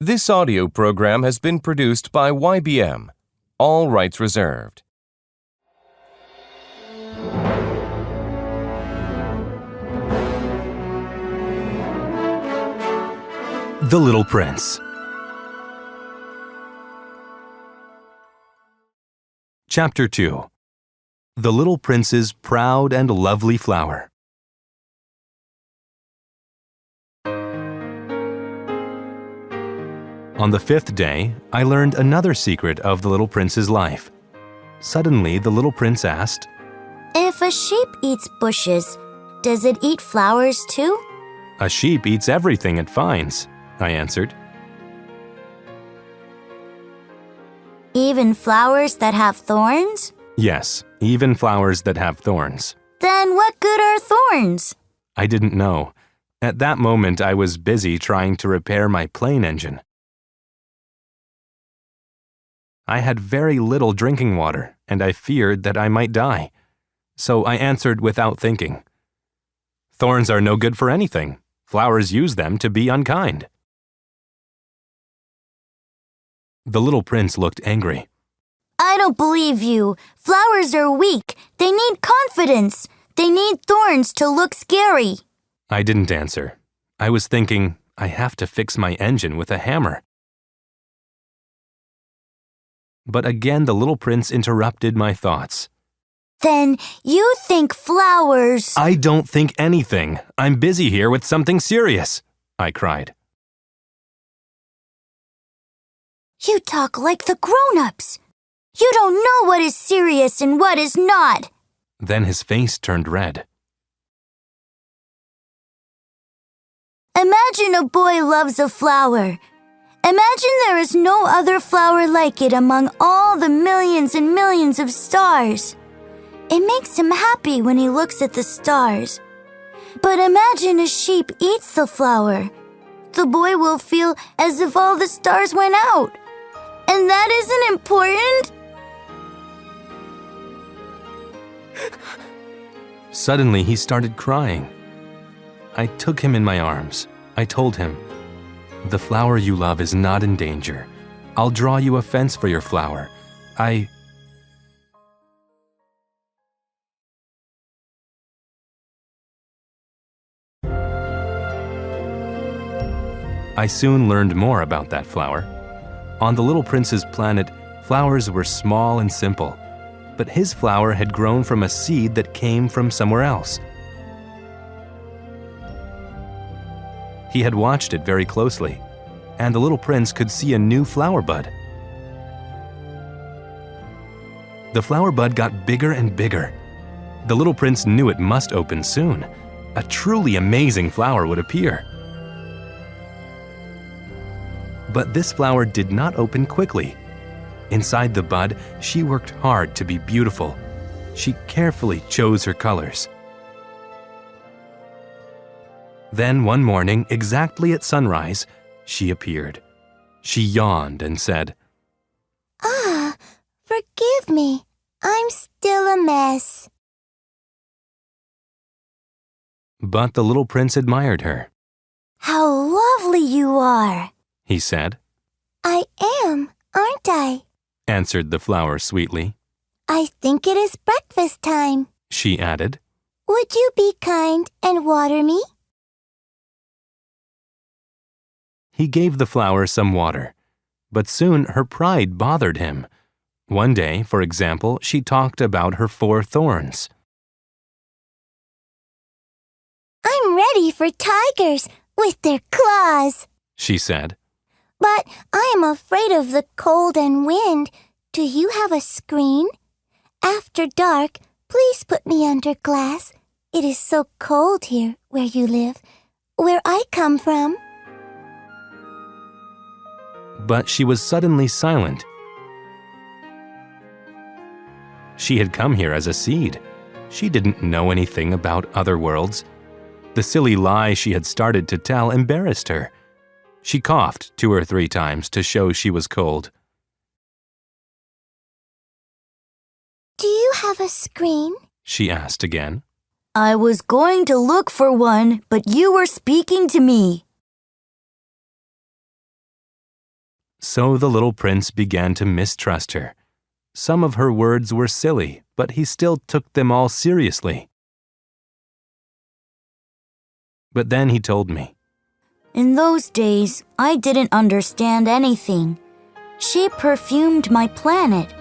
This audio program has been produced by YBM. All rights reserved. The Little Prince. Chapter 2. The Little Prince's Proud and Lovely Flower. On the fifth day, I learned another secret of the Little Prince's life. Suddenly, the Little Prince asked, "If a sheep eats bushes, does it eat flowers too?" "A sheep eats everything it finds," I answered. Even flowers that have thorns? Yes, even flowers that have thorns. Then what good are thorns? I didn't know. At that moment, I was busy trying to repair my plane engine. I had very little drinking water, and I feared that I might die. So I answered without thinking. "Thorns are no good for anything. Flowers use them to be unkind." The Little Prince looked angry. I don't believe you. Flowers are weak. They need confidence. They need thorns to look scary. I didn't answer. I was thinking, I have to fix my engine with a hammer. But again the Little Prince interrupted my thoughts. Then you think flowers... "I don't think anything. I'm busy here with something serious," I cried. You talk like the grown-ups. You don't know what is serious and what is not. Then his face turned red. Imagine a boy loves a flower. Imagine there is no other flower like it among all the millions and millions of stars. It makes him happy when he looks at the stars. But imagine a sheep eats the flower. The boy will feel as if all the stars went out. And that isn't important? Suddenly he started crying. I took him in my arms. I told him, "The flower you love is not in danger. I'll draw you a fence for your flower. I soon learned more about that flower. On the Little Prince's planet, flowers were small and simple, but his flower had grown from a seed that came from somewhere else. He had watched it very closely, and the Little Prince could see a new flower bud. The flower bud got bigger and bigger. The Little Prince knew it must open soon. A truly amazing flower would appear. But this flower did not open quickly. Inside the bud, she worked hard to be beautiful. She carefully chose her colors. Then one morning, exactly at sunrise, she appeared. She yawned and said, Forgive me. I'm still a mess. But the Little Prince admired her. How lovely you are, he said. I am, aren't I? Answered the flower sweetly. I think it is breakfast time, she added. Would you be kind and water me? He gave the flower some water, but soon her pride bothered him. One day, for example, she talked about her 4 thorns. I'm ready for tigers with their claws, she said. But I am afraid of the cold and wind. Do you have a screen? After dark, please put me under glass. It is so cold here where you live, where I come from. But she was suddenly silent. She had come here as a seed. She didn't know anything about other worlds. The silly lie she had started to tell embarrassed her. She coughed 2 or 3 times to show she was cold. Do you have a screen? She asked again. I was going to look for one, but you were speaking to me. So the little prince began to mistrust her. Some of her words were silly, but he still took them all seriously. But then he told me, In those days, I didn't understand anything. She perfumed my planet.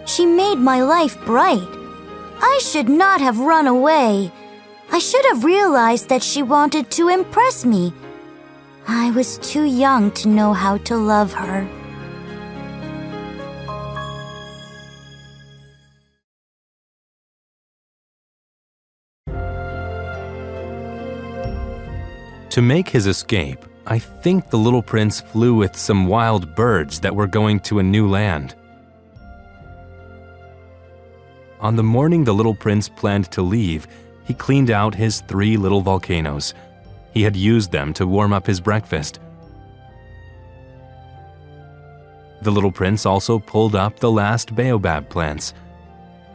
She made my life bright. I should not have run away. I should have realized that she wanted to impress me. I was too young to know how to love her. To make his escape, I think the little prince flew with some wild birds that were going to a new land. On the morning the little prince planned to leave, he cleaned out his 3 little volcanoes. He had used them to warm up his breakfast. The little prince also pulled up the last baobab plants.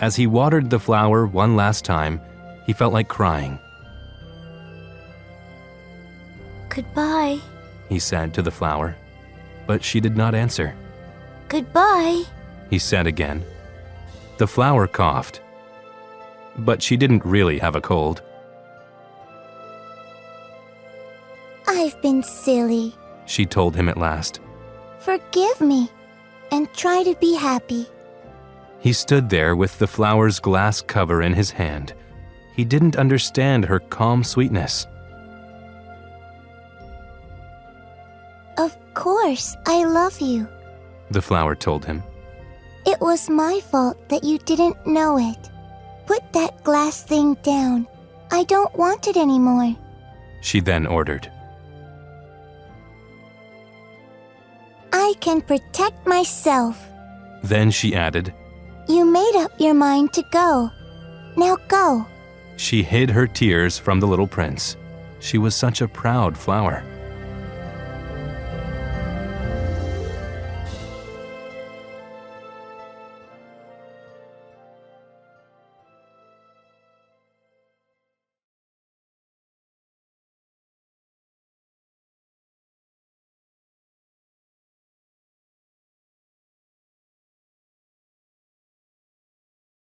As he watered the flower one last time, he felt like crying. Goodbye. He said to the flower, but she did not answer. Goodbye. He said again. The flower coughed, but she didn't really have a cold. I've been silly. She told him at last. Forgive me and try to be happy. He stood there with the flower's glass cover in his hand. He didn't understand her calm sweetness. Of course, I love you. The flower told him. It was my fault that you didn't know it. Put that glass thing down. I don't want it anymore. She then ordered. I can protect myself. Then she added, You made up your mind to go. Now go. She hid her tears from the little prince. She was such a proud flower.